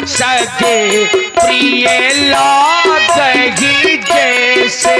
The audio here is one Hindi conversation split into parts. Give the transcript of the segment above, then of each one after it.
सगे प्रिय लागही जैसे।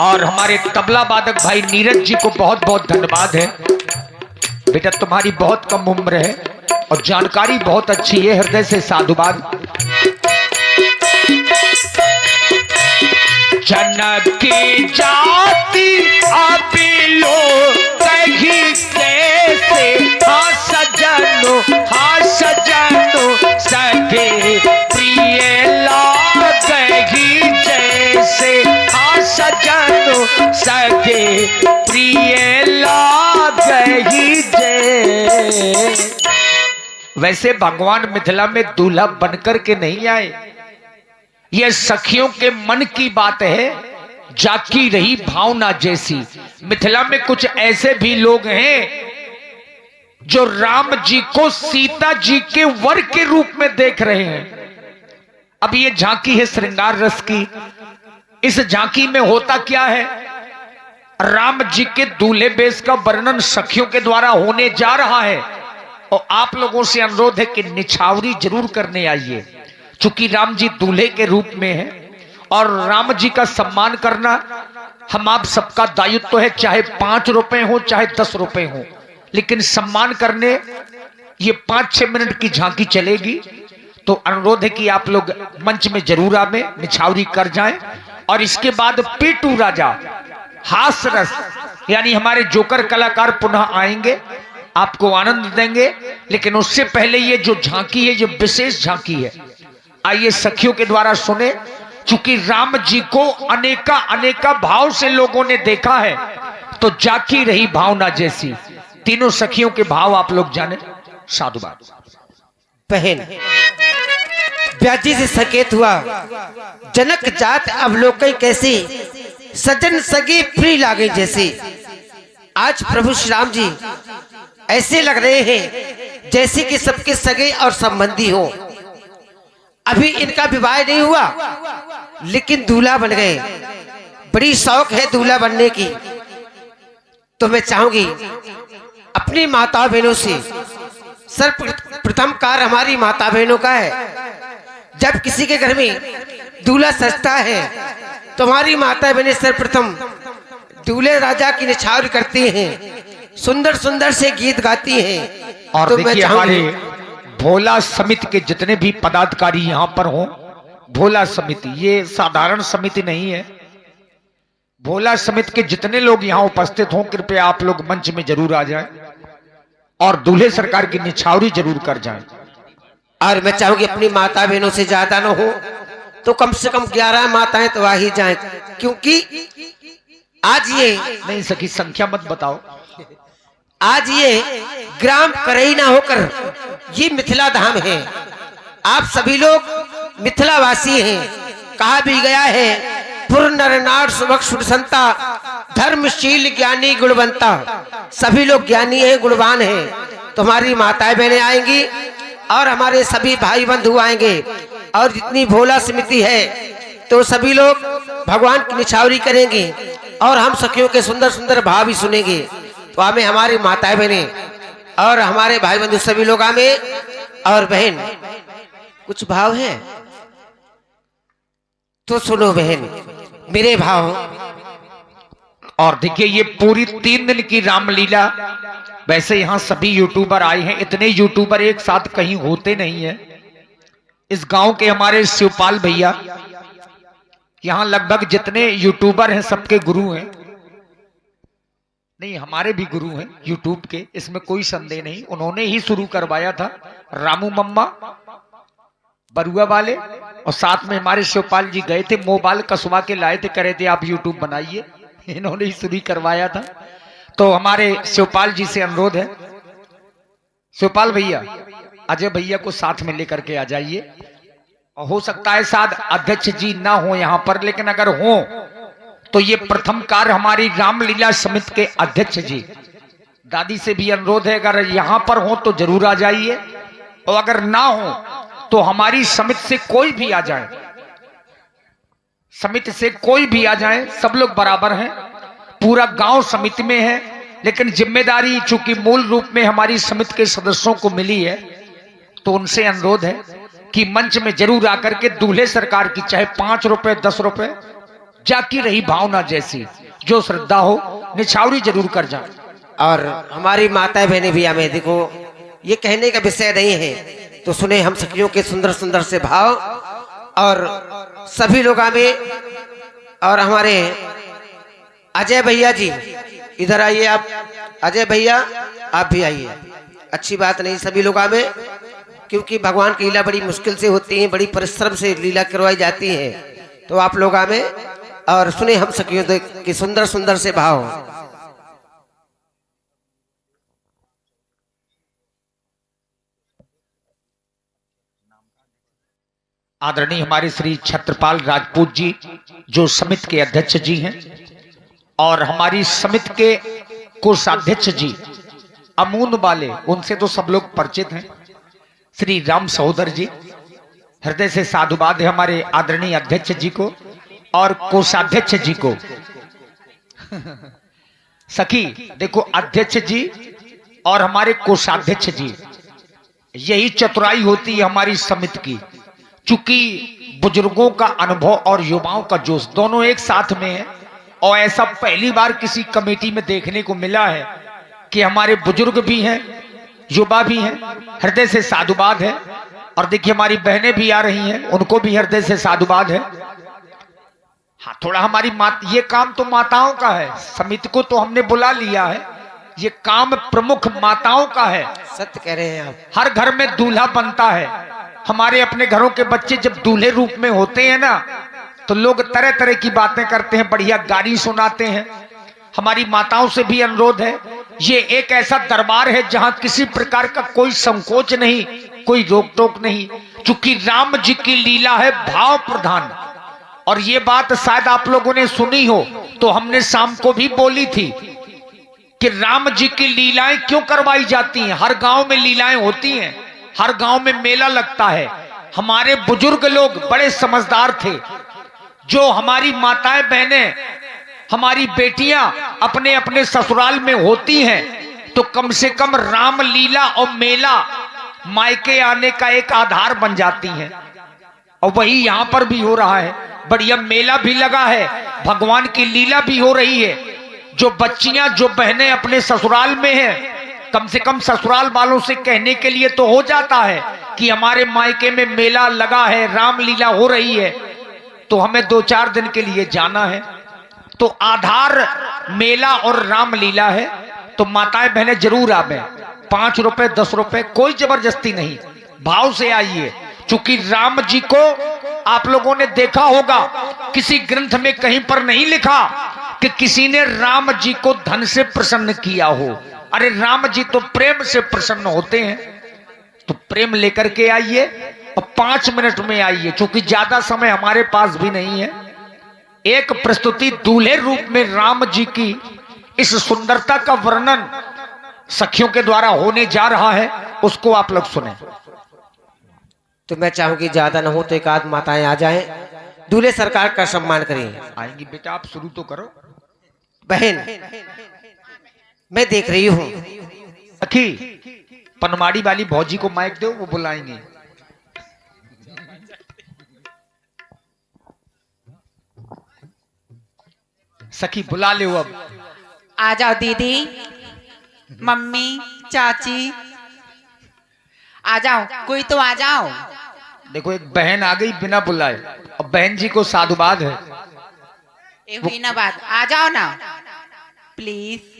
और हमारे तबला वादक भाई नीरज जी को बहुत बहुत धन्यवाद है। बेटा तुम्हारी बहुत कम उम्र है और जानकारी बहुत अच्छी है, हृदय से साधुवाद। जनक की जाति अबिलो कही कैसे, हाँ सजनो सगे प्रिय लागही जैसे, हाँ सजनो सगे प्रिय लागही जैसे। वैसे भगवान मिथिला में दूल्हा बनकर के नहीं आए, यह सखियों के मन की बात है, जाकी रही भावना जैसी। मिथिला में कुछ ऐसे भी लोग हैं जो राम जी को सीता जी के वर के रूप में देख रहे हैं। अब ये झांकी है श्रृंगार रस की। इस झांकी में होता क्या है, राम जी के दूल्हे बेश का वर्णन सखियों के द्वारा होने जा रहा है। और आप लोगों से अनुरोध है कि निछावरी जरूर करने आइए, चूंकि राम जी दूल्हे के रूप में हैं और राम जी का सम्मान करना हम आप सबका दायित्व है, चाहे 5 रुपए हो चाहे 10 रुपए हो, लेकिन सम्मान करने ये 5-6 मिनट की झांकी चलेगी। तो अनुरोध है कि आप लोग मंच में जरूर आवे, निछावरी कर जाएं। और इसके बाद पेटू राजा हास रस यानी हमारे जोकर कलाकार पुनः आएंगे, आपको आनंद देंगे। लेकिन उससे पहले ये जो झांकी है, ये विशेष झांकी है, आइए सखियों के द्वारा सुने। चूंकि राम जी को अनेका अनेका भाव से लोगों ने देखा है, तो जाकी रही भावना जैसी। तीनों सखियों के भाव आप लोग जाने। साधुवाद। बहन व्याजी से सकेत हुआ, जनक जात अवलोकन कैसी, सजन सगे प्रिय लागे जैसे। आज प्रभु श्री राम जी ऐसे लग रहे हैं जैसे कि सबके सगे और संबंधी हो। अभी इनका विवाह नहीं हुआ लेकिन दूल्हा बन गए। बड़ी शौक है दूल्हा बनने की। तो मैं चाहूंगी अपनी माता बहनों से, सर्वप्रथम कार्य हमारी माता बहनों का है। जब किसी के घर में दूल्हा सजता है तो हमारी माता बहनें सर्वप्रथम दूल्हे राजा की निछावर करती हैं, सुंदर सुंदर से गीत गाती हैं। और तो देखिए हमारे भोला समिति के जितने भी पदाधिकारी यहाँ पर हों, भोला समिति ये साधारण समिति नहीं है। भोला समिति के जितने लोग यहाँ उपस्थित हों, कृपया आप लोग मंच में जरूर आ जाएं और दूल्हे सरकार की निछावरी जरूर कर जाएं। और मैं चाहूंगी अपनी माता बहनों से ज्यादा न हो तो कम से कम 11 माताएं तो आ ही जाएं, क्योंकि आज ये नहीं सकी संख्या मत बताओ। आज ये ग्राम करैना होकर ये मिथिला धाम है। आप सभी लोग मिथिलावासी हैं। कहा भी गया है, पुर नर नार सुभग सुरसंता, धर्मशील ज्ञानी गुणवंता। सभी लोग ज्ञानी हैं, गुणवान हैं। तुम्हारी माताएं बहनें आएंगी और हमारे सभी भाई बंधु आएंगे और जितनी भोला समिति है तो सभी लोग भगवान की निछावरी करेंगे और हम सखियों के सुंदर सुंदर भाव भी सुनेंगे। तो हमें हमारी माताएं बहनें और हमारे भाई बंधु सभी लोग हमें। और बहन कुछ भाव है तो सुनो बहन मेरे भाव। और देखिए ये पूरी 3 दिन की रामलीला। वैसे यहाँ सभी यूट्यूबर आए हैं, इतने यूट्यूबर एक साथ कहीं होते नहीं है। इस गांव के हमारे शिवपाल भैया, यहाँ लगभग जितने यूट्यूबर हैं सबके गुरु हैं। नहीं हमारे भी गुरु हैं यूट्यूब के, इसमें कोई संदेह नहीं। उन्होंने ही शुरू करवाया था, रामू मम्मा बरुआ वाले, और साथ में हमारे शिवपाल जी गए थे, मोबाइल कसवा के लाए थे, करे थे आप यूट्यूब बनाइए। इन्होंने ही शुरू करवाया था। तो हमारे शिवपाल जी से अनुरोध है, शिवपाल भैया अजय भैया को साथ में लेकर के आ जाइए। हो सकता है शायद अध्यक्ष जी ना हो यहाँ पर, लेकिन अगर हो तो ये प्रथम कार्य हमारी रामलीला समिति के अध्यक्ष जी दादी से भी अनुरोध है, अगर यहाँ पर हो तो जरूर आ जाइए। और अगर ना हो तो हमारी समिति से कोई भी आ जाए, समिति से कोई भी आ जाए, सब लोग बराबर हैं। पूरा गांव समिति में है, लेकिन जिम्मेदारी चूंकि मूल रूप में हमारी समिति के सदस्यों को मिली है, तो उनसे अनुरोध है कि मंच में जरूर आकर के दूल्हे सरकार की चाहे 5 रुपए 10 रुपए जाकी रही भावना जैसी जो श्रद्धा हो निछावरी जरूर कर जाए। और हमारी माताएं बहनें भी हमें देखो, ये कहने का विषय नहीं है, तो सुने हम सखियों के सुंदर सुंदर से भाव। और सभी लोग हमें, और हमारे अजय भैया जी इधर आइए, आप अजय भैया आप भी आइए। अच्छी बात नहीं, सभी लोग हमें, क्योंकि भगवान की लीला बड़ी मुश्किल से होती है, बड़ी परिश्रम से लीला करवाई जाती है, तो आप लोग हमें। और सुने हम सखियों के सुंदर सुंदर से भाव। आदरणीय हमारे श्री छत्रपाल राजपूत जी जो समिति के अध्यक्ष जी हैं, और हमारी समिति के कोषाध्यक्ष जी अमून वाले, उनसे तो सब लोग परिचित हैं, श्री राम सहोदर जी। हृदय से साधुवाद है हमारे आदरणीय अध्यक्ष जी को और कोषाध्यक्ष जी को। सखी देखो, अध्यक्ष जी और हमारे कोषाध्यक्ष जी, यही चतुराई होती है हमारी समिति की। चूंकि बुजुर्गों का अनुभव और युवाओं का जोश दोनों एक साथ में है, और ऐसा पहली बार किसी कमेटी में देखने को मिला है कि हमारे बुजुर्ग भी हैं, युवा भी हैं। हृदय से साधुवाद है। और देखिए हमारी बहनें भी आ रही हैं, उनको भी हृदय से साधुवाद है। हाँ, थोड़ा हमारी ये काम तो माताओं का है, समिति को तो हमने बुला लिया है, ये काम प्रमुख माताओं का है। सत्य कह रहे हैं आप। हर घर में दूल्हा बनता है। हमारे अपने घरों के बच्चे जब दूल्हे रूप में होते हैं ना, तो लोग तरह तरह की बातें करते हैं, बढ़िया गाली सुनाते हैं। हमारी माताओं से भी अनुरोध है, ये एक ऐसा दरबार है जहां किसी प्रकार का कोई संकोच नहीं, कोई रोक टोक नहीं, क्योंकि राम जी की लीला है भाव प्रधान। और ये बात शायद आप लोगों ने सुनी हो, तो हमने शाम को भी बोली थी कि राम जी की लीलाएं क्यों करवाई जाती हैं। हर गांव में लीलाएं होती हैं, हर गांव में मेला लगता है। हमारे बुजुर्ग लोग बड़े समझदार थे, जो हमारी माताएं बहनें, हमारी बेटियां अपने अपने ससुराल में होती हैं, तो कम से कम राम लीला और मेला मायके आने का एक आधार बन जाती हैं। और वही यहां पर भी हो रहा है, बढ़िया मेला भी लगा है, भगवान की लीला भी हो रही है। जो बच्चियां, जो बहनें अपने ससुराल में हैं, कम से कम ससुराल वालों से कहने के लिए तो हो जाता है कि हमारे मायके में मेला लगा है, रामलीला हो रही है, तो हमें 2-4 दिन के लिए जाना है। तो आधार मेला और रामलीला है, तो माताएं बहनें जरूर आवे। 5 रुपए 10 रुपए कोई जबरदस्ती नहीं, भाव से आइए। चूंकि राम जी को आप लोगों ने देखा होगा, किसी ग्रंथ में कहीं पर नहीं लिखा कि किसी ने राम जी को धन से प्रसन्न किया हो। अरे राम जी तो प्रेम से प्रसन्न होते हैं, तो प्रेम लेकर के आइए और 5 मिनट में आइए, क्योंकि ज्यादा समय हमारे पास भी नहीं है। एक प्रस्तुति दूल्हे रूप में राम जी की इस सुंदरता का वर्णन सखियों के द्वारा होने जा रहा है, उसको आप लोग सुने। तो मैं चाहूंगी ज्यादा ना हो तो एक आध माताएं आ जाएं, दूल्हे सरकार का सम्मान करें। आएंगी बेटा, आप शुरू तो करो। बहन मैं देख रही हूँ, सखी पनवाड़ी वाली भौजी को माइक दो, वो बुलाएंगे। सखी बुला ले अब। आ जाओ दीदी, मम्मी, चाची, आ जाओ, कोई तो आ जाओ। देखो एक बहन आ गई बिना बुलाए, और बहन जी को साधुवाद है। ये हुई ना बात, आ जाओ ना प्लीज।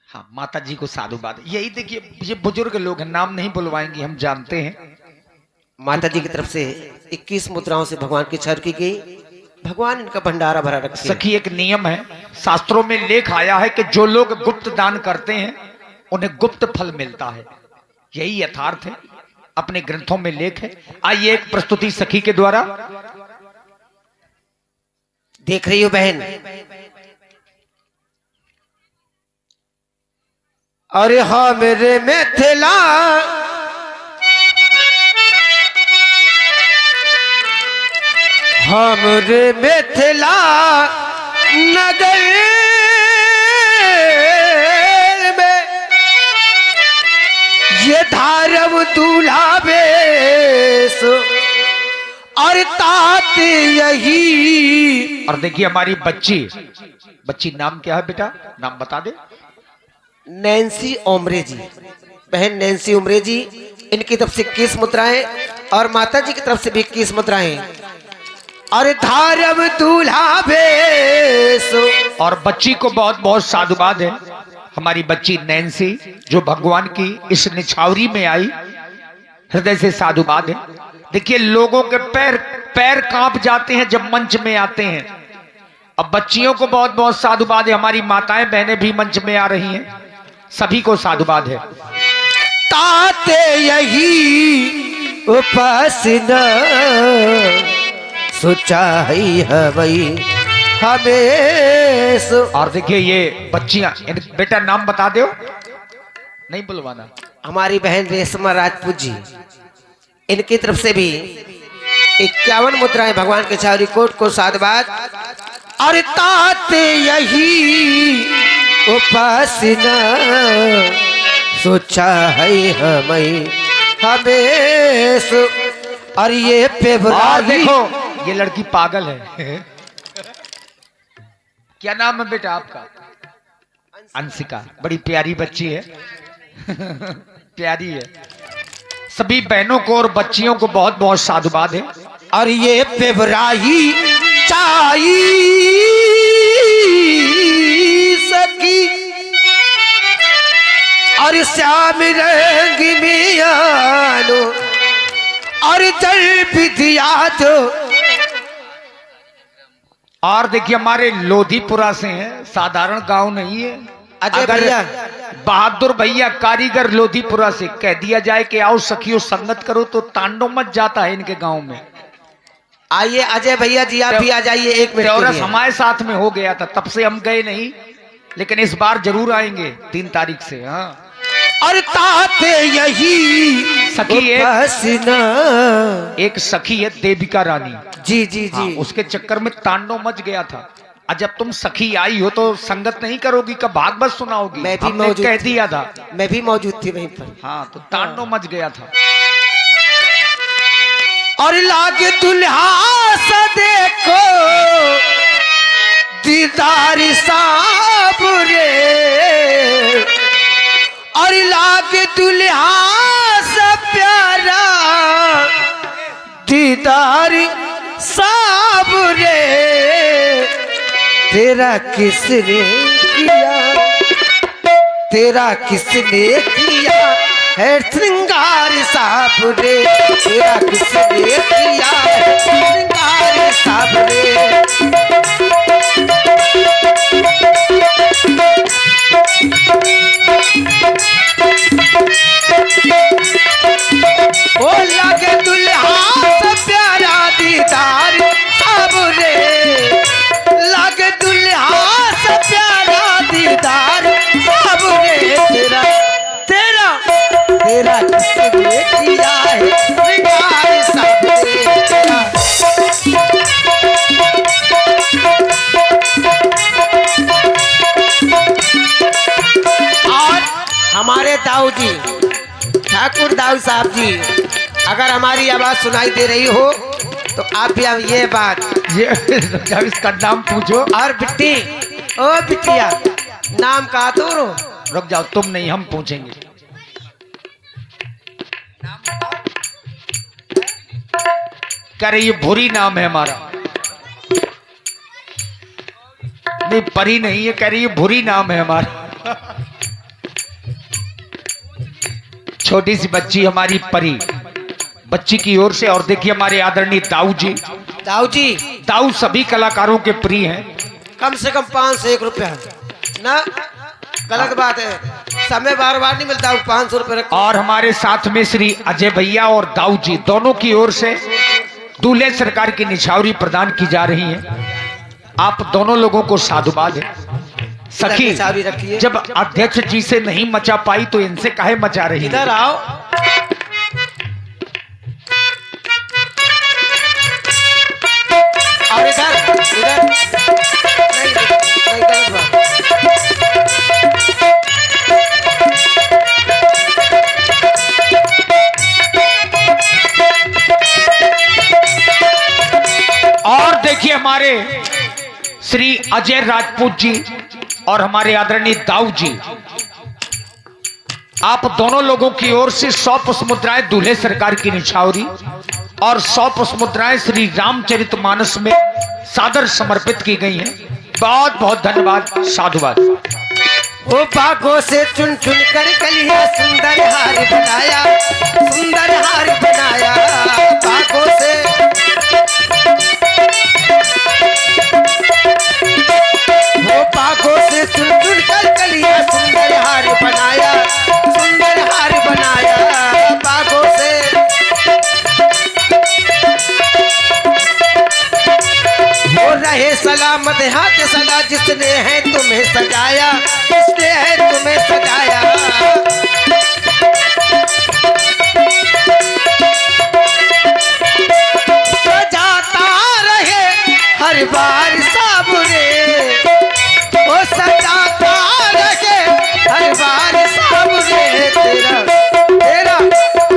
हाँ, माता जी को साधुवाद। यही देखिए, ये बुजुर्ग लोग हैं, नाम नहीं बुलवाएंगे, हम जानते हैं। माता जी की तरफ से 21 मुद्राओं से भगवान की छर की गई। भगवान इनका भंडारा भरा रखे। सखी एक नियम है, शास्त्रों में लेख आया है कि जो लोग गुप्त दान करते हैं उन्हें गुप्त फल मिलता है। यही यथार्थ है, अपने ग्रंथों में लेख है। आइए एक प्रस्तुति सखी के द्वारा। देख रही हो बहन, अरे हाँ मेरे मिथिला हमरे मिथिला नगर में ये धारव दूल्हा बेस और तात यही। और देखिए हमारी बच्ची, बच्ची नाम क्या है बेटा, नाम बता दे। नैन्सी ओमरे जी, बहन नैन्सी ओमरे जी, इनकी तरफ से 21 मुद्राएं और माता जी की तरफ से भी 21 मुद्राएं। और धारव दूल्हा भेष। और बच्ची को बहुत बहुत साधुवाद है। हमारी बच्ची नैन्सी जो भगवान की इस निछावरी में आई, हृदय से साधुवाद है। देखिए लोगों के पैर पैर कांप जाते हैं जब मंच में आते हैं। अब बच्चियों को बहुत बहुत साधुवाद है। हमारी माताएं बहनें भी मंच में आ रही हैं, सभी को साधुवाद है। ताते यही उपासना सोचाई हवई हमेश। और देखिए ये बच्चियां, बेटा नाम बता दो, नहीं बुलवाना। हमारी बहन रेशमा राजपूत जी, इनकी तरफ से भी 51 मुद्राएं भगवान के छावरी कोट को साधुवाद। और ताते यही उपासना सोचा है हमें हमेश। और ये और देखो ये लड़की पागल है। क्या नाम है बेटा आपका? अंशिका। बड़ी प्यारी बच्ची है। प्यारी है। सभी बहनों को और बच्चियों को बहुत बहुत साधुवाद है। और ये पेवराही चाई सकी और श्याम रंग में आलो और जल विधिया जो। और देखिए हमारे लोधीपुरा से हैं, साधारण गांव नहीं है। अजय अगर भैया, बहादुर भैया कारीगर लोधीपुरा से कह दिया जाए कि आओ सखियों संगत करो तो तांडव मच जाता है इनके गांव में। आइए अजय भैया जी आप भी आ जाइए 1 मिनट के तेरस लिए। हमारे साथ में हो गया था, तब से हम गए नहीं, लेकिन इस बार जरूर आएंगे 3 तारीख से। हाँ। और ताते यही सखी उपासना। एक सखी है देविका रानी जी जी जी। हाँ, उसके चक्कर में तांडव मच गया था। आज जब तुम सखी आई हो तो संगत नहीं करोगी, कब भागवत सुनाओगी? मैं भी हमने मौजूद कह थी। दिया था। मैं भी मौजूद थी वहीं पर। हाँ तो तांडव मच गया था। और लागे दुल्हा सा देखो दीदार साबरे। और लागे दुल्हा सा प्यारा दीदार साबरे। तेरा किसने किया, तेरा किसने किया है श्रृंगार साबरे। तेरा किसने किया है श्रृंगार साबरे। ओ लगे दुल्हा से प्यारा दीदार साबरे। लगे दुल्हा से प्यारा दीदार साबरे। तेरा तेरा तेरा किसने किया है श्रृंगार साबरे। तेरा और हमारे दाऊ जी, ठाकुर दाऊ साहब जी, अगर हमारी आवाज सुनाई दे रही हो तो आप भी अब ये बात ये जब इसका नाम पूछो। और बिट्टी, ओ बिटिया नाम कहा तो रो। रुक जाओ, तुम नहीं हम पूछेंगे। कह रही ये भूरी नाम है हमारा। नहीं परी नहीं है, कह रही है भूरी नाम है हमारा। छोटी सी बच्ची हमारी परी, बच्ची की ओर से। और देखिए हमारे आदरणीय दाऊ जी, दाऊ जी दाऊ सभी कलाकारों के प्रिय हैं। कम से कम 5 से 1 रुपया ना, गलत बात है, समय बार बार नहीं मिलता। 500 रुपये रखो। और हमारे साथ में श्री अजय भैया और दाऊ जी दोनों की ओर से दूल्हे सरकार की निछावरी प्रदान की जा रही है। आप दोनों लोगों को साधुवाद है। सखी चाबी रखिए। जब अध्यक्ष जी से नहीं मचा पाई तो इनसे काहे मचा रही है? इधर आओ। और इधर इधर नहीं नहीं गलत बात। और देखिए हमारे श्री अजय राजपूत जी और हमारे आदरणीय दाऊ जी, आप दोनों लोगों की ओर से 100 पुष्प मुद्राएं दूल्हे सरकार की निछावरी और 100 पुष्प मुद्राएं श्री रामचरितमानस में सादर समर्पित की गई हैं। बहुत बहुत धन्यवाद, साधुवाद। वो बागों से चुन चुन कर कलिया सुंदर हार बनाया, सुंदर हार बनाया। बागों से वो बागों से चुन चुन कर कलिया सुंदर हार बनाया, सुंदर हार बनाया। बागों से वो रहे सलामत हाथ सदा जिसने है तुम्हें सजाया, जिसने है तुम्हें सजाया। सजाता रहे हर बार साबुरे, वो सजाता रहे हर बार साबुरे। तेरा तेरा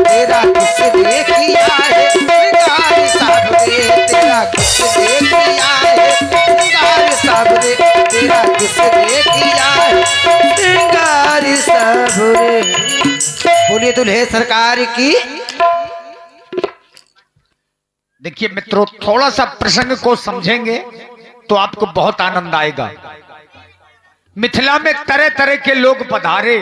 तेरा किसने किया है श्रृंगार साबुरे, तेरा किसने किया है श्रृंगार साबुरे, तेरा किसने किया है श्रृंगार साबुरे। बोलिए दूल्हे सरकार की। देखिए मित्रों, थोड़ा सा प्रसंग को समझेंगे तो आपको बहुत आनंद आएगा। मिथिला में तरह तरह के लोग पधारे